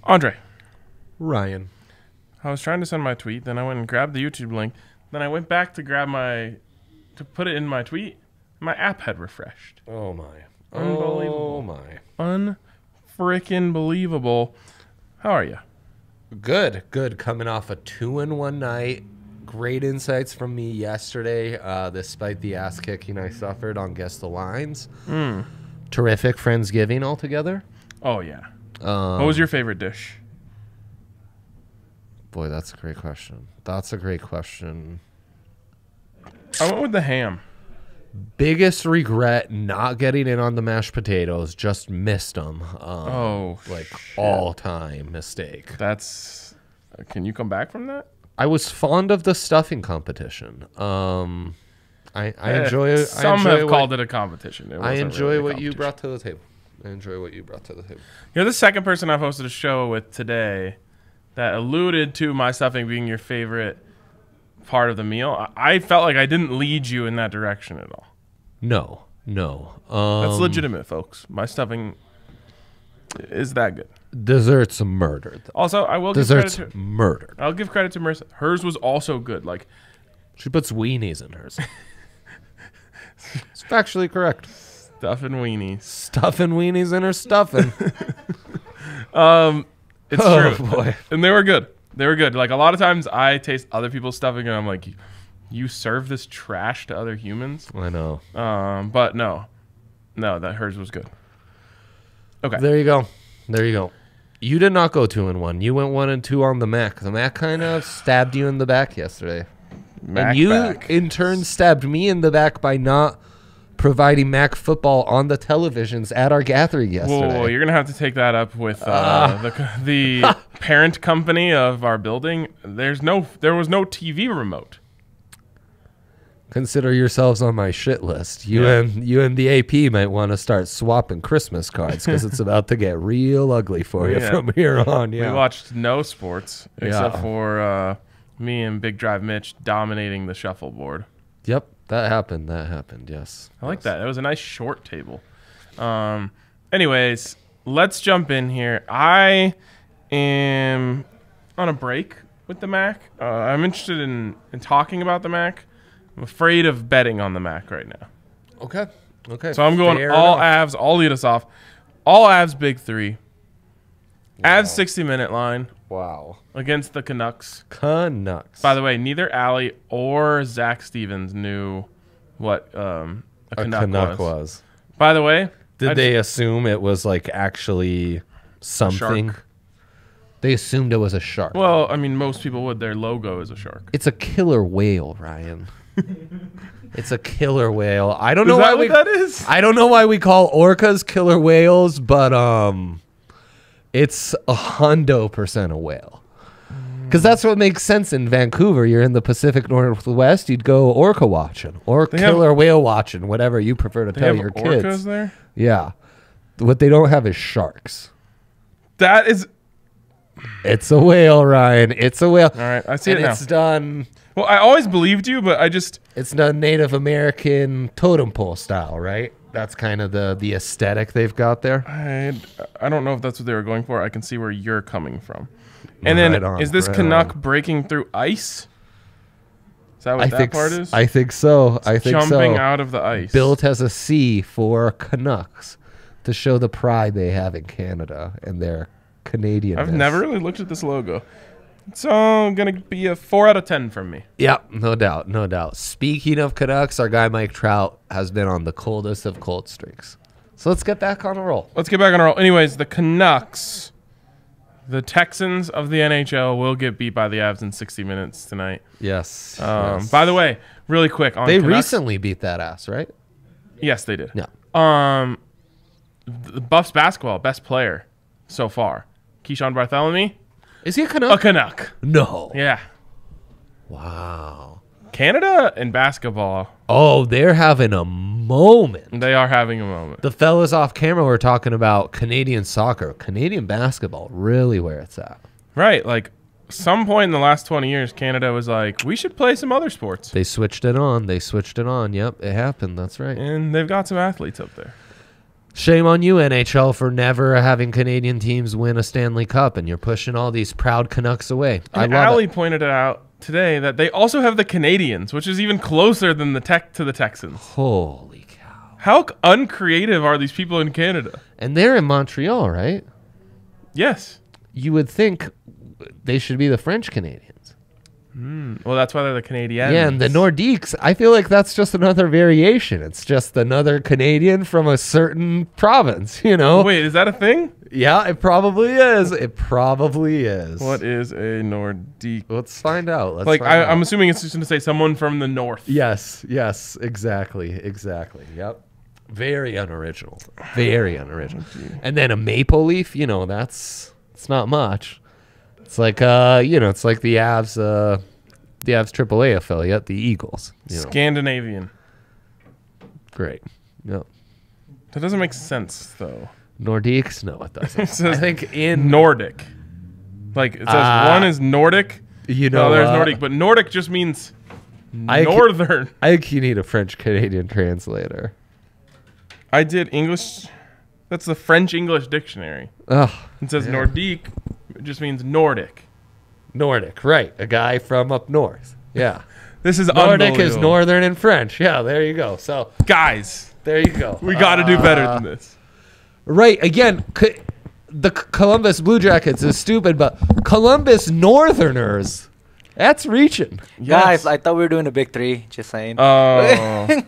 Andre. Ryan. I was trying to send my tweet, then I went and grabbed the YouTube link. Then I went back to grab to put it in my tweet. My app had refreshed. Oh my. Unbelievable. Oh my. Unfrickin' believable. How are you? Good. Coming off a 2-1 night. Great insights from me yesterday, despite the ass kicking I suffered on Guess the Lines. Terrific Friendsgiving altogether. Oh, yeah. What was your favorite dish? Boy, that's a great question. I went with the ham. Biggest regret not getting in on the mashed potatoes. Just missed them. All-time mistake. That's. Can you come back from that? I was fond of the stuffing competition. I enjoy it. Some have called it a competition. I enjoy what you brought to the table. You're the second person I've hosted a show with today that alluded to my stuffing being your favorite part of the meal. I felt like I didn't lead you in that direction at all. No. That's legitimate, folks. My stuffing is that good. Desserts murdered. Also, I will Desserts give credit to murdered. I'll give credit to Marissa. Hers was also good. Like, she puts weenies in hers. It's factually correct. Stuffing weenies. Stuffing weenies in her stuffing. It's true. Boy. And they were good. Like, a lot of times I taste other people's stuffing and I'm like, you serve this trash to other humans? I know. But no, that hers was good. Okay. There you go. You did not go 2-1. You went 1-2 on the Mac. The Mac kind of stabbed you in the back yesterday. And you, in turn, stabbed me in the back by not providing Mac football on the televisions at our gathering yesterday. Whoa, you're going to have to take that up with the parent company of our building. There was no TV remote. Consider yourselves on my shit list. You and the AP might want to start swapping Christmas cards because it's about to get real ugly for you from here on. Yeah. We watched no sports except for me and Big Drive Mitch dominating the shuffleboard. Yep, that happened. Yes. I like that. It was a nice short table. Anyways, let's jump in here. I am on a break with the Mac. I'm interested in talking about the Mac. I'm afraid of betting on the Mac right now. Okay. So I'm going all Avs. I'll lead us off. All Avs big three. Wow. Avs 60-minute line. Wow. Against the Canucks. By the way, neither Allie or Zach Stevens knew what a Canuck was. By the way. Did they assume it was like actually something? They assumed it was a shark. Well, I mean, most people would. Their logo is a shark. It's a killer whale, Ryan. It's a killer whale. I don't know what that is. I don't know why we call orcas killer whales, but it's 100% a whale. Because that's what makes sense in Vancouver. You're in the Pacific Northwest. You'd go orca watching or killer whale watching, whatever you prefer to tell your kids. Orcas there? Yeah. What they don't have is sharks. That is. It's a whale, Ryan. It's a whale. All right, I see it now. It's done. Well, I always believed you, but it's done Native American totem pole style, right? That's kind of the aesthetic they've got there. I don't know if that's what they were going for. I can see where you're coming from. And then is this Canuck breaking through ice? Is that what that part is? I think so. Jumping out of the ice. Built as a C for Canucks to show the pride they have in Canada and their Canadian. I've never really looked at this logo. So going to be a 4 out of 10 from me. Yeah, no doubt. Speaking of Canucks, our guy Mike Trout has been on the coldest of cold streaks. So let's get back on a roll. Anyways, the Canucks, the Texans of the NHL, will get beat by the Avs in 60 minutes tonight. Yes. By the way, really quick. They recently beat that ass, right? Yes, they did. Yeah. The Buffs basketball, best player so far. Keyshawn Bartholomew. Is he a Canuck? A Canuck. No. Yeah. Wow. Canada in basketball. Oh, they're having a moment. They are having a moment. The fellas off camera were talking about Canadian soccer. Canadian basketball, really where it's at. Right. Like, some point in the last 20 years, Canada was like, we should play some other sports. They switched it on. Yep, it happened. That's right. And they've got some athletes up there. Shame on you, NHL, for never having Canadian teams win a Stanley Cup, and you're pushing all these proud Canucks away. And Allie pointed it out today that they also have the Canadians, which is even closer than the Texans. Holy cow. How uncreative are these people in Canada? And they're in Montreal, right? Yes. You would think they should be the French Canadians. Well, that's why they're the Canadians. Yeah, and the Nordiques, I feel like that's just another variation. It's just another Canadian from a certain province, you know? Wait, is that a thing? Yeah, it probably is. It probably is. What is a Nordique? Let's find out. I'm assuming it's just going to say someone from the north. Yes, exactly. Yep. Very unoriginal. Very unoriginal. And then a maple leaf, it's not much. It's like it's like the Avs AAA affiliate, the Eagles. Scandinavian. Great. Yep. That doesn't make sense though. Nordiques? No, it doesn't. It says I think in Nordic. Like it says one is Nordic. There's Nordic, but Nordic just means northern. I think you need a French Canadian translator. I did English. That's the French English dictionary. Oh, it says Nordique. It just means Nordic. Nordic, right. A guy from up north. Yeah. This is Nordic is northern in French. Yeah, there you go. So, guys, there you go. We got to do better than this. Right. Again, the Columbus Blue Jackets is stupid, but Columbus Northerners, that's reaching. Yes. Guys, I thought we were doing a big three. Just saying. Oh.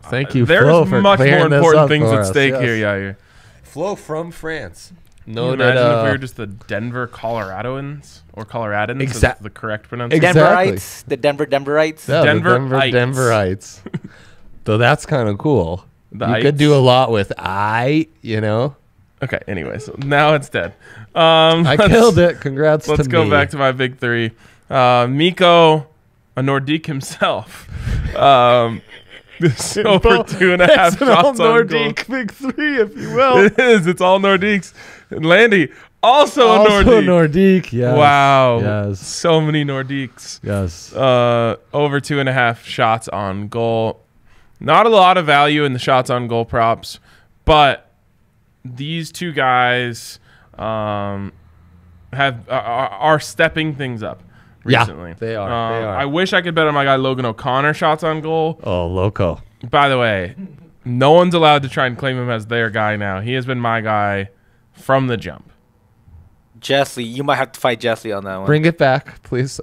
Thank you, There's Flo, for much more important things at us. stake here, Yair. Flo from France. No, imagine if we were just the Denver Coloradoans or Coloradans. Exactly. The correct pronunciation. Exactly. Denverites. The Denverites. Yeah, Denverites. So that's kind of cool. You could do a lot with Okay, anyway, so now it's dead. I killed it. Congrats to me. Let's go back to my big three. Mikko, a Nordique himself. This over 2.5 shots on Nordique goal. Big three, if you will. It is. It's all Nordiques. And Landy, also a Nordique. Yes. Wow. Yes. So many Nordiques. Yes. Over 2.5 shots on goal. Not a lot of value in the shots on goal props, but these two guys are stepping things up recently. Yeah, they are. I wish I could bet on my guy Logan O'Connor shots on goal. Oh, loco. By the way, no one's allowed to try and claim him as their guy now. He has been my guy from the jump. Jesse, you might have to fight Jesse on that one. Bring it back, please.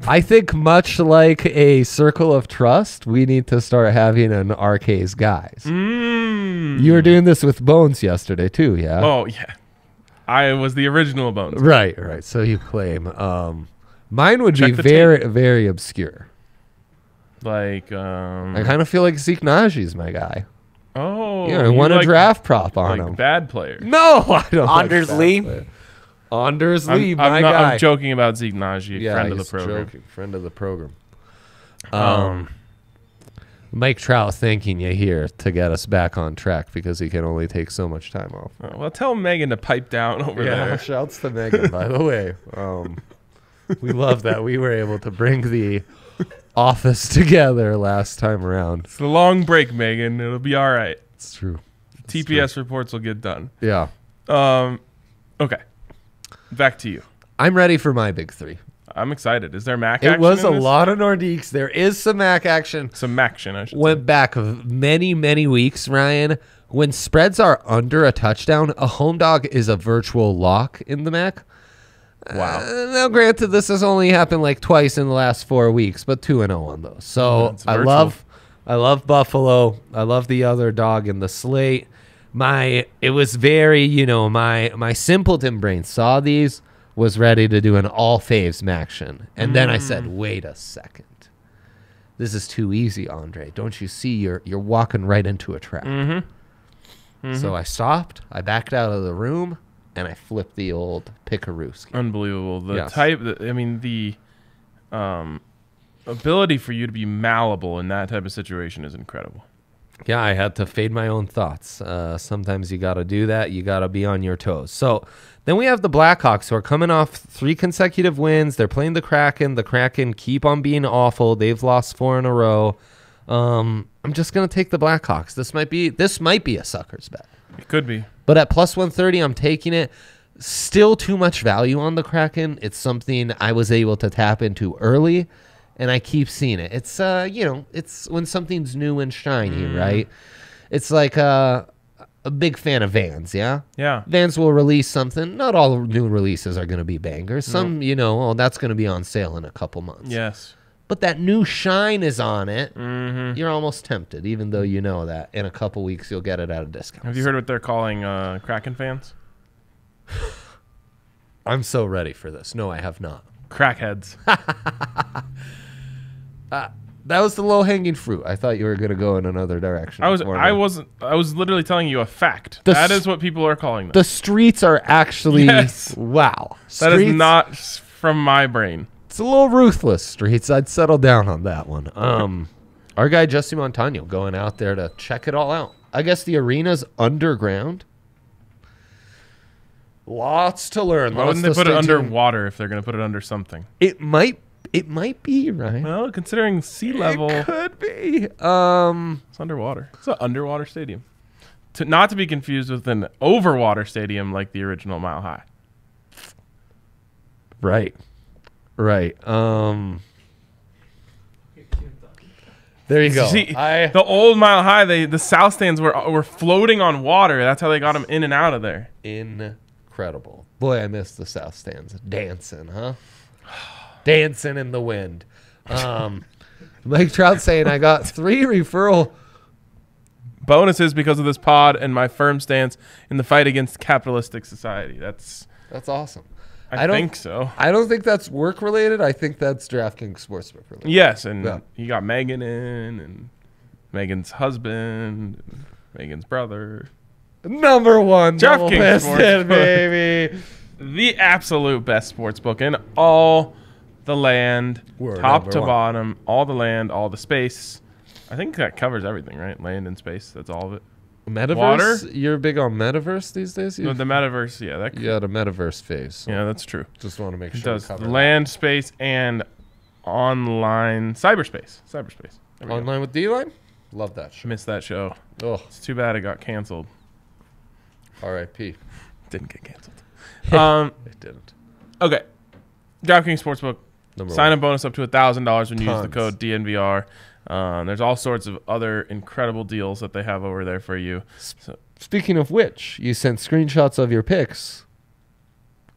I think much like a circle of trust, we need to start having an RK's guys. You were doing this with Bones yesterday too, yeah? Oh, yeah. I was the original Bones. Right. So you claim. Mine would be very, very obscure. Like, I kind of feel like Zeke Najee's my guy. Oh. Yeah, I won a draft prop on him. Bad player. No, I don't Anders Lee? Anders Lee, my guy. I'm joking about Zeke Najee, friend of the program. Joking, friend of the program. Mike Trout thanking you here to get us back on track because he can only take so much time off. Well, tell Megan to pipe down over there. Yeah, shouts to Megan, by the way. We love that we were able to bring the office together last time around. It's a long break, Megan. It'll be all right. It's true. TPS reports will get done. Yeah. Okay. Back to you. I'm ready for my big three. I'm excited. Is there MAC action? It was a lot of Nordiques. There is some MAC action. Some MACtion, I should Went say. back many, many weeks, Ryan. When spreads are under a touchdown, a home dog is a virtual lock in the MAC. Wow. Now, granted, this has only happened like twice in the last 4 weeks, but 2-0 on those. So I love Buffalo. I love the other dog in the slate. It was very, my simpleton brain saw these, was ready to do an all faves maction. And then I said, wait a second. This is too easy, Andre. Don't you see you're walking right into a trap? So I stopped, I backed out of the room, and I flipped the old Pikarooski. Unbelievable. The ability for you to be malleable in that type of situation is incredible. Yeah, I had to fade my own thoughts. Sometimes you got to do that. You got to be on your toes. So then we have the Blackhawks who are coming off 3 consecutive wins. They're playing the Kraken. The Kraken keep on being awful. They've lost 4 in a row. I'm just going to take the Blackhawks. This might be a sucker's bet. It could be. But at plus 130, I'm taking it. Still too much value on the Kraken. It's something I was able to tap into early, and I keep seeing it. It's it's when something's new and shiny, right? It's like a big fan of Vans, yeah? Yeah. Vans will release something. Not all new releases are going to be bangers. Some, that's going to be on sale in a couple months. Yes. But that new shine is on it. You're almost tempted, even though you know that in a couple weeks you'll get it at a discount. Have you heard what they're calling Kraken fans? I'm so ready for this. No, I have not. Crackheads. That was the low-hanging fruit. I thought you were going to go in another direction. I was literally telling you a fact. That is what people are calling them. The streets are actually wow. That is not from my brain. It's a little ruthless, streets. I'd settle down on that one. Our guy Jesse Montano going out there to check it all out. I guess the arena's underground. Lots to learn. Why wouldn't they put it underwater if they're going to put it under something? It might be, right? Well, considering sea level, it could be. It's underwater. It's an underwater stadium. Not to be confused with an overwater stadium like the original Mile High. Right. There you go. See, the old Mile High, the south stands were floating on water. That's how they got them in and out of there. Incredible. Boy, I miss the south stands. Dancing, huh? Dancing in the wind. Mike Trout saying, I got 3 referral bonuses because of this pod and my firm stance in the fight against capitalistic society. That's awesome. I think so. I don't think that's work related. I think that's DraftKings Sportsbook related. Yes, and he got Megan in, and Megan's husband, and Megan's brother. Number 1, DraftKings Sportsbook, baby. The absolute best sportsbook in all the land, top to bottom, all the land, all the space. I think that covers everything, right? Land and space. That's all of it. Metaverse? Water? You're big on metaverse these days? The metaverse, yeah. You got a metaverse phase. So yeah, that's true. Just want to make sure. It does land, space, and online cyberspace. Online with D-Line? Love that show. Missed that show. Oh, it's too bad it got canceled. R.I.P. Didn't get canceled. It didn't. Okay. DraftKings Sportsbook. Sign-up bonus up to $1,000 when you use the code DNVR. There's all sorts of other incredible deals that they have over there for you. Speaking of which, you sent screenshots of your picks.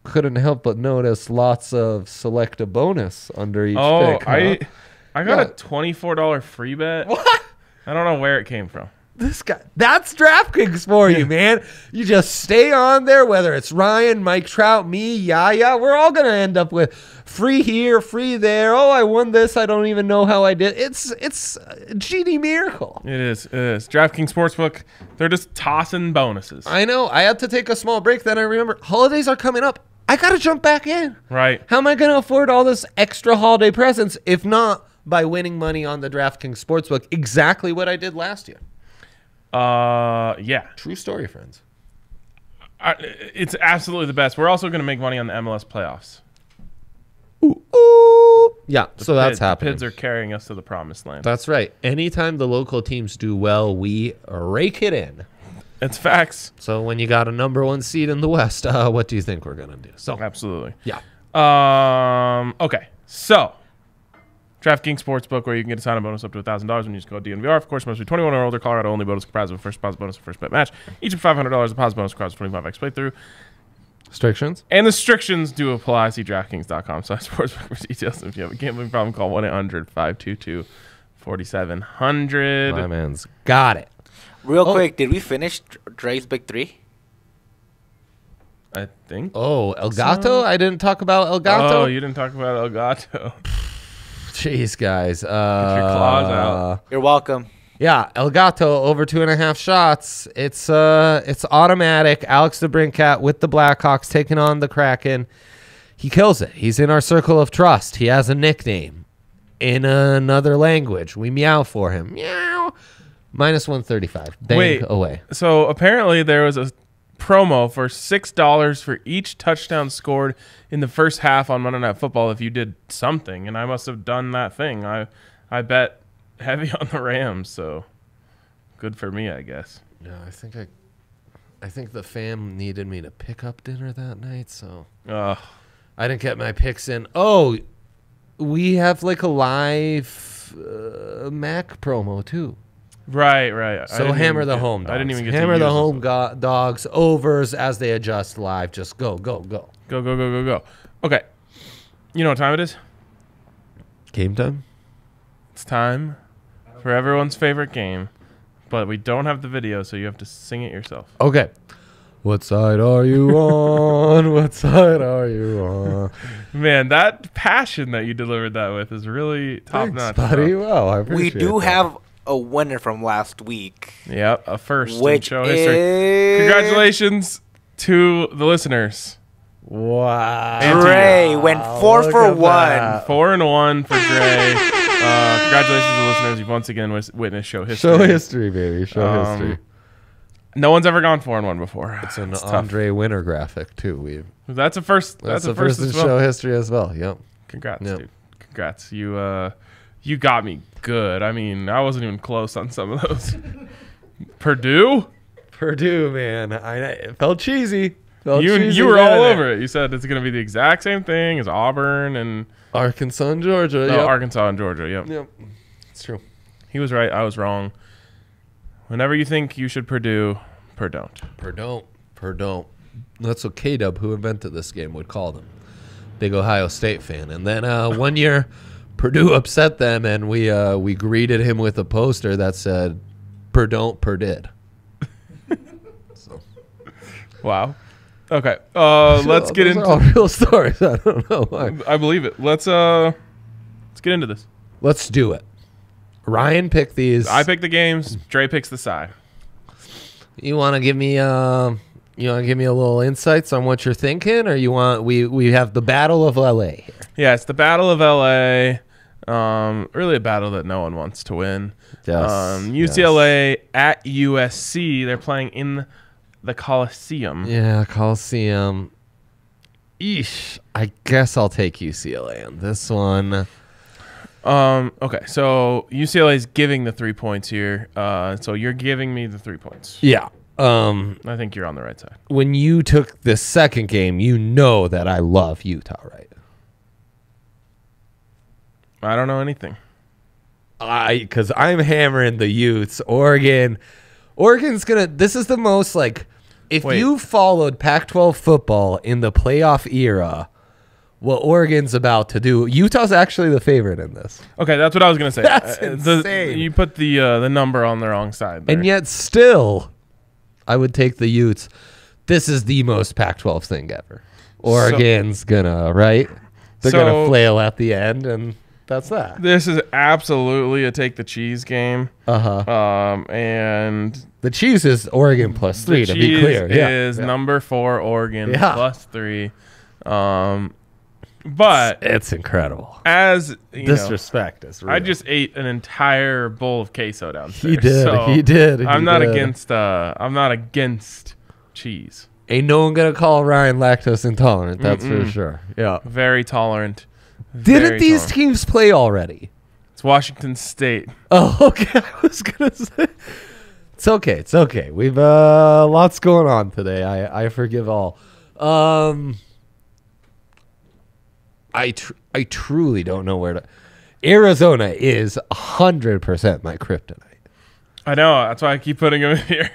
Couldn't help but notice lots of select a bonus under each pick. I got a $24 free bet. What? I don't know where it came from. This guy, that's DraftKings for you, man. You just stay on there, whether it's Ryan, Mike Trout, me, Yaya. We're all going to end up with free here, free there. Oh, I won this. I don't even know how I did. It's a GD miracle. It is. DraftKings Sportsbook, they're just tossing bonuses. I know. I had to take a small break. Then I remember holidays are coming up. I got to jump back in. Right. How am I going to afford all this extra holiday presents if not by winning money on the DraftKings Sportsbook? Exactly what I did last year. Yeah. True story, friends. It's absolutely the best. We're also going to make money on the MLS playoffs. Ooh. Yeah, so that's happening. The Pids are carrying us to the promised land. That's right. Anytime the local teams do well, we rake it in. It's facts. So when you got a number 1 seed in the West, what do you think we're going to do? So absolutely. Yeah. Okay. So DraftKings Sportsbook, where you can get a sign-up bonus up to $1,000 when you use code DNVR. Of course, must be 21 or older. Colorado only. Bonus comprised of a first deposit bonus and first bet match. Each of $500. Deposit bonus across 25x playthrough. Restrictions? And restrictions do apply. See DraftKings.com/sportsbook for details. If you have a gambling problem, call 1-800-522-4700. My man's got it. Real quick, did we finish Dre's Big 3? I think. Oh, El Gato? I didn't talk about El Gato? Oh, you didn't talk about El Gato. Jeez, guys. Get your claws out. You're welcome. Yeah, El Gato over 2.5 shots. It's automatic. Alex DeBrincat with the Blackhawks taking on the Kraken. He kills it. He's in our circle of trust. He has a nickname in another language. We meow for him. Meow. Minus 135. Bang away. So apparently there was a promo for $6 for each touchdown scored in the first half on Monday Night Football if you did something, and I must have done that thing. I bet heavy on the Rams, so good for me, I guess. No, I think the fam needed me to pick up dinner that night, so I didn't get my picks in. Oh, we have like a live Mac promo too. Right. So hammer the home dogs. I didn't even get hammer to the home dogs overs as they adjust live. Just go. Go. Okay. You know what time it is? Game time? It's time for everyone's favorite game, but we don't have the video, so you have to sing it yourself. Okay. What side are you on? What side are you on? Man, that passion that you delivered that with is really top notch. Buddy. Well, I appreciate We do that. have a winner from last week. Yep, a first Which in show history. Congratulations to the listeners. Wow. Dre went 4 for 1. 4-1 for Dre. Congratulations to the listeners. You've once again witnessed show history. Show history, baby. Show history. No one's ever gone 4-1 before. It's an Andre winner graphic too. That's a first. That's a first in show history as well. Yep. Congrats, dude. Congrats. You got me good. I mean, I wasn't even close on some of those. Purdue, man. It felt cheesy. You were all over it. You said it's going to be the exact same thing as Auburn and Arkansas and Georgia. No, Arkansas and Georgia. Yep. It's true. He was right. I was wrong. Whenever you think you should Purdue, don't. Purdue. That's what K-Dub, who invented this game, would call them. Big Ohio State fan. And then 1 year, Purdue upset them, and we greeted him with a poster that said, Perdid. So. Wow. Okay. Let's get into all real stories. I don't know why. I believe it. Let's get into this. Let's do it. Ryan picked these. I pick the games. Dre picks the side. You want to give me a little insights on what you're thinking, or you want we have the Battle of LA here? Yeah, it's the Battle of LA. Really a battle that no one wants to win. Yes. UCLA at USC. They're playing in the Coliseum. Yeah, Coliseum. Eesh. I guess I'll take UCLA on this one. Okay, so UCLA is giving the 3 points here. So you're giving me the 3 points. Yeah. I think you're on the right side. When you took the second game, you know that I love Utah, right? I don't know anything. Because I'm hammering the Utes. Oregon's gonna. This is the most if you followed Pac-12 football in the playoff era, what Oregon's about to do. Utah's actually the favorite in this. Okay, that's what I was gonna say. That's insane. You put the number on the wrong side there. And yet still, I would take the Utes. This is the most Pac-12 thing ever. Oregon's gonna They're gonna flail at the end, and that's that. This is absolutely a take the cheese game. And the cheese is Oregon plus 3 to be clear. Is number 4 Oregon plus 3. But it's incredible. As disrespect is real. I just ate an entire bowl of queso downstairs. He did. I'm not against cheese. Ain't no one gonna call Ryan lactose intolerant. That's for sure. Yeah, very tolerant. Didn't these teams play already? It's Washington State. Oh, okay. I was gonna say it's okay. It's okay. We've lots going on today. I forgive all. I truly don't know where to. Arizona is 100% my kryptonite. I know. That's why I keep putting them in here.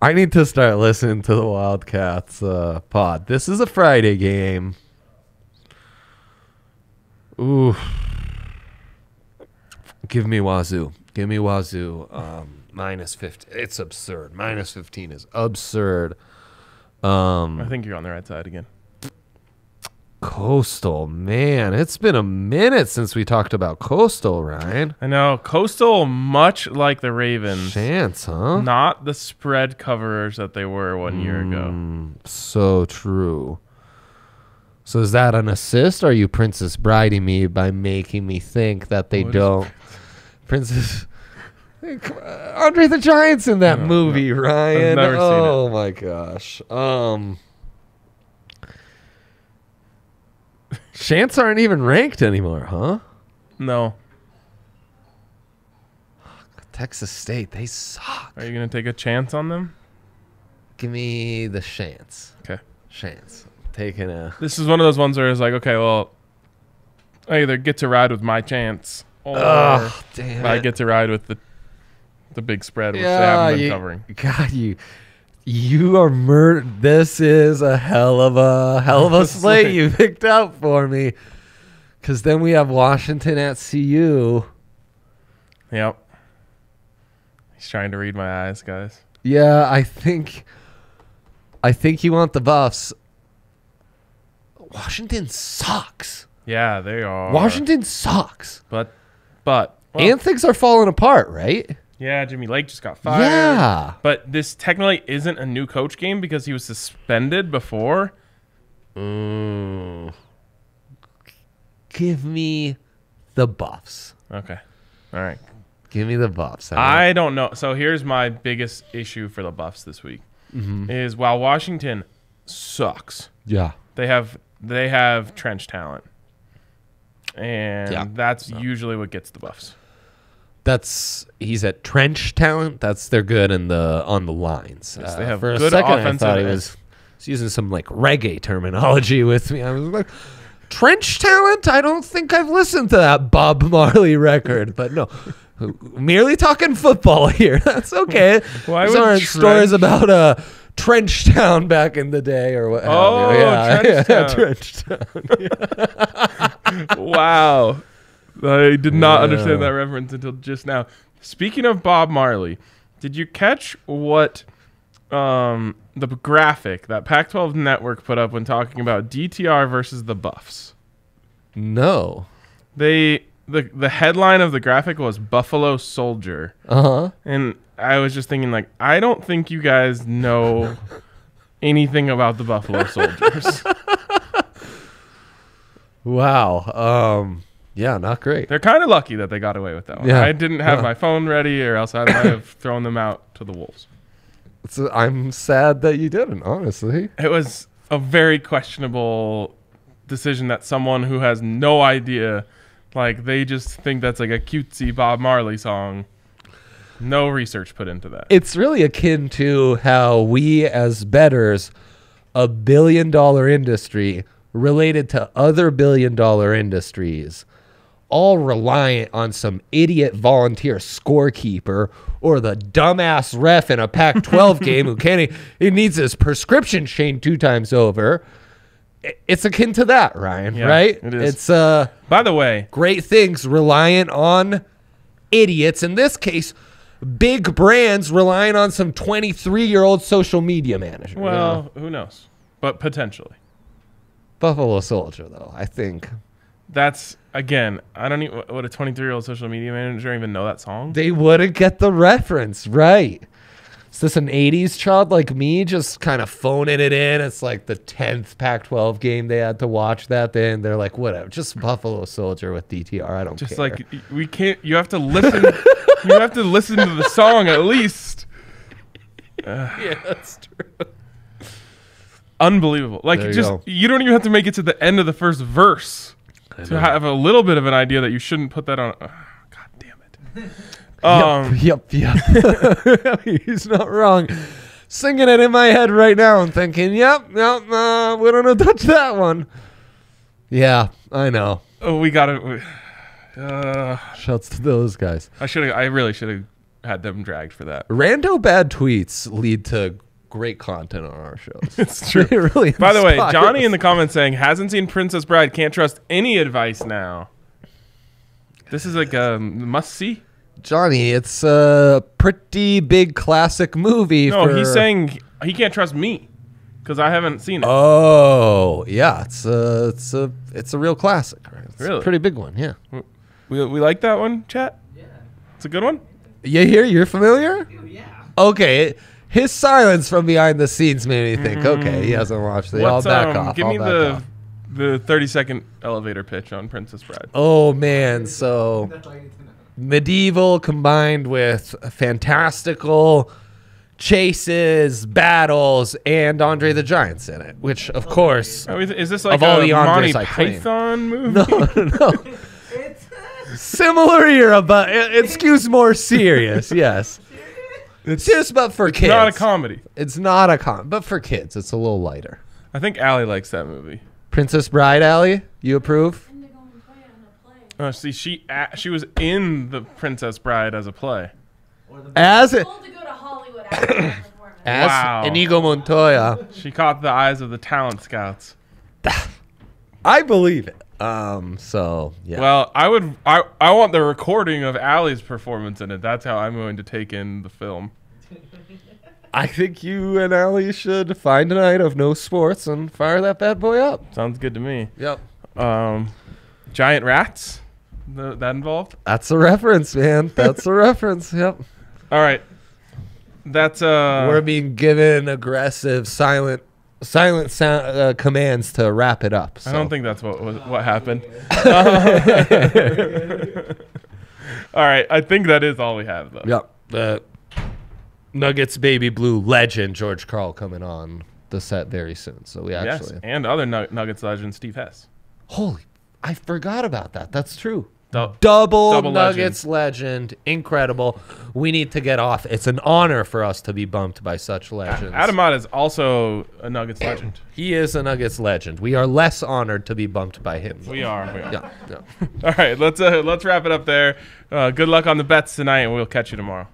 I need to start listening to the Wildcats pod. This is a Friday game. Ooh. Give me Wazoo. Minus 50. It's absurd. Minus 15 is absurd. I think you're on the right side again. Coastal, man. It's been a minute since we talked about Coastal, Ryan. I know. Coastal, much like the Ravens. Chance, huh? Not the spread coverers that they were 1 year ago. So true. So is that an assist? Or are you Princess Briding me by making me think that they don't? Princess... Andre the Giant's in that movie, Ryan. I've never seen it. Oh, my gosh. Chants aren't even ranked anymore, huh? No. Texas State, they suck. Are you going to take a chance on them? Give me the chance. Okay. Chance. Taking a... This is one of those ones where it's like, okay, well, I either get to ride with my chance or I get to ride with the big spread, which they haven't been covering. God, you are murdered. This is a hell of a slate you picked out for me. Because then we have Washington at CU. Yep. He's trying to read my eyes, guys. Yeah, I think you want the Buffs. Washington sucks. Yeah, they are. Washington sucks. But and things are falling apart, right? Yeah, Jimmy Lake just got fired. Yeah. But this technically isn't a new coach game because he was suspended before. Give me the Buffs. Okay. All right. Give me the Buffs. I don't know. So here's my biggest issue for the Buffs this week is while Washington sucks. Yeah. They have trench talent. And that's usually what gets the Buffs. He's at trench talent. They're good on the lines. Yes, they have for good a second, offensive. I thought he was using some like reggae terminology with me. I was like, trench talent? I don't think I've listened to that Bob Marley record, but no. Merely talking football here. That's okay. Why These aren't stories about Trench Town back in the day or what have you. Yeah, Trench Town. Wow. I did not understand that reference until just now. Speaking of Bob Marley, did you catch what the graphic that Pac-12 Network put up when talking about DTR versus the Buffs? No. The headline of the graphic was Buffalo Soldier. Uh-huh. And I was just thinking, like, I don't think you guys know anything about the Buffalo Soldiers. Wow. Yeah, not great. They're kind of lucky that they got away with that one. Yeah. I didn't have my phone ready, or else I might have thrown them out to the wolves. So I'm sad that you didn't, honestly. It was a very questionable decision that someone who has no idea, like, they just think that's like a cutesy Bob Marley song. No research put into that. It's really akin to how we as bettors, a billion-dollar industry related to other billion-dollar industries, all reliant on some idiot volunteer scorekeeper or the dumbass ref in a Pac-12 game who he needs his prescription changed 2 times over. It's akin to that, Ryan, right? It is. It's by the way, great things reliant on idiots. In this case, big brands relying on some 23-year-old social media manager. Well, who knows? But potentially. Buffalo Soldier, though, I think. That's, again, I don't even, would a 23-year-old social media manager even know that song? They wouldn't get the reference, right? Is this an 80s child like me just kind of phoning it in? It's like the 10th Pac-12 game they had to watch that day, and they're like, whatever, just Buffalo Soldier with DTR. I don't care. Just like, we can't, you have to listen. You have to listen to the song at least. Yeah, that's true. Unbelievable. Like, you don't even have to make it to the end of the first verse to have a little bit of an idea that you shouldn't put that on. God damn it. Yep. He's not wrong. Singing it in my head right now and thinking, we don't have to touch that one. Yeah, I know. Oh, we got it. Shouts to those guys. I really should have had them dragged for that. Rando bad tweets lead to great content on our shows. It's true. Really. By the way, Johnny in the comments saying, hasn't seen Princess Bride, can't trust any advice now. This is like a must-see. Johnny, it's a pretty big classic movie. No, he's saying he can't trust me because I haven't seen it. Oh, yeah. It's a real classic. Right? It's really? A pretty big one, yeah. We like that one, chat? Yeah. It's a good one? You're familiar? Yeah. Okay. His silence from behind the scenes made me think, okay, he hasn't watched it. I'll back off. Give me the 30-second elevator pitch on Princess Bride. Oh, man. So medieval combined with fantastical chases, battles, and Andre the Giant's in it, which, of course, is this like of all a the Monty Andres Python movie? No. Similar era, but it skews more serious. Yes. It's serious, but for kids. It's not a comedy. It's not a comedy, but for kids, it's a little lighter. I think Allie likes that movie. Princess Bride, Allie, you approve? Oh, see, she was in the Princess Bride as a play. As it. Told to go to Hollywood after that performance. Wow. Inigo Montoya. She caught the eyes of the talent scouts. I believe it. So yeah. Well, I want the recording of Allie's performance in it. That's how I'm going to take in the film. I think you and Allie should find a night of no sports and fire that bad boy up. Sounds good to me. Yep. Giant rats? That involved? That's a reference, man. That's a reference. Yep. All right. That's We're being given aggressive, silent sound, commands to wrap it up. So. I don't think that's what happened. All right. I think that is all we have, though. Yep. Nuggets baby blue legend George Karl coming on the set very soon. So we actually and other Nuggets legend Steve Hess. Holy, I forgot about that. That's true. Double Nuggets legend. Incredible. We need to get off. It's an honor for us to be bumped by such legends. Adamant is also a Nuggets legend. He is a Nuggets legend. We are less honored to be bumped by him. We are. Yeah. All right, let's wrap it up there. Good luck on the bets tonight, and we'll catch you tomorrow.